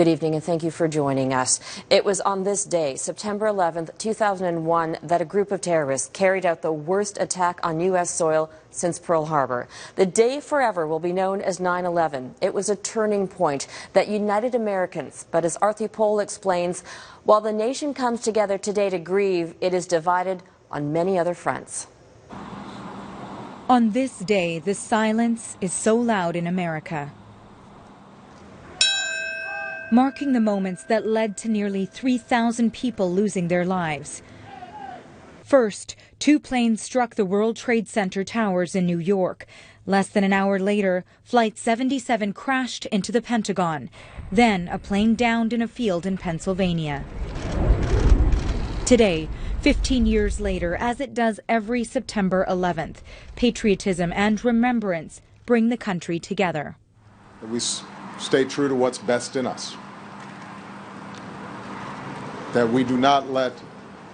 Good evening and thank you for joining us. It was on this day, September 11th, 2001, that a group of terrorists carried out the worst attack on U.S. soil since Pearl Harbor. The day forever will be known as 9/11. It was a turning point that united Americans. But as Aarti explains, while the nation comes together today to grieve, it is divided on many other fronts. On this day, the silence is so loud in America, marking the moments that led to nearly 3,000 people losing their lives. First, 2 planes struck the World Trade Center towers in New York. Less than an hour later, Flight 77 crashed into the Pentagon. Then, a plane downed in a field in Pennsylvania. Today, 15 years later, as it does every September 11th, patriotism and remembrance bring the country together. We stay true to what's best in us, that we do not let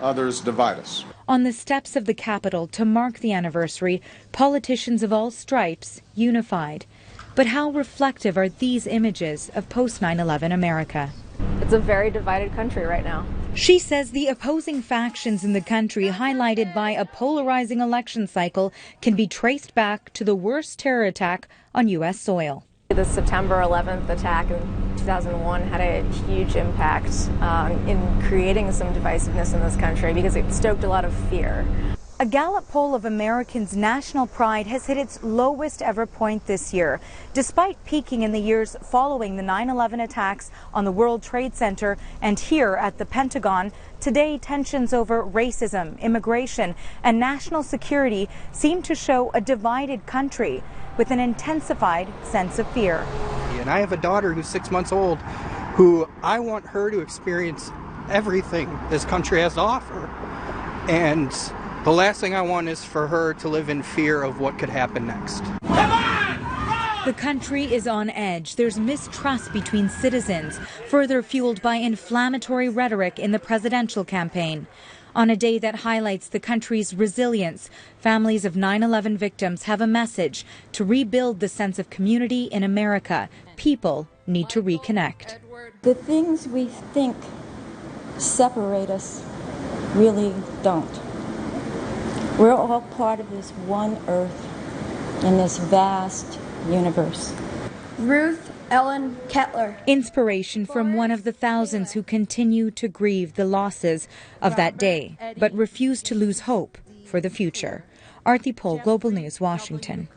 others divide us. On the steps of the Capitol to mark the anniversary, politicians of all stripes unified. But how reflective are these images of post-9/11 America? It's a very divided country right now. She says the opposing factions in the country, highlighted by a polarizing election cycle, can be traced back to the worst terror attack on U.S. soil. The September 11th attack in 2001 had a huge impact in creating some divisiveness in this country because it stoked a lot of fear. A Gallup poll of Americans' national pride has hit its lowest ever point this year. Despite peaking in the years following the 9/11 attacks on the World Trade Center and here at the Pentagon, today tensions over racism, immigration, and national security seem to show a divided country with an intensified sense of fear. And I have a daughter who's 6 months old who I want her to experience everything this country has to offer. And the last thing I want is for her to live in fear of what could happen next. The country is on edge. There's mistrust between citizens, further fueled by inflammatory rhetoric in the presidential campaign. On a day that highlights the country's resilience, families of 9/11 victims have a message to rebuild the sense of community in America. People need to reconnect. The things we think separate us really don't. We're all part of this one earth in this vast universe. Ruth Ellen Kettler. Inspiration from one of the thousands who continue to grieve the losses of that day, but refuse to lose hope for the future. Aarti, Global News, Washington.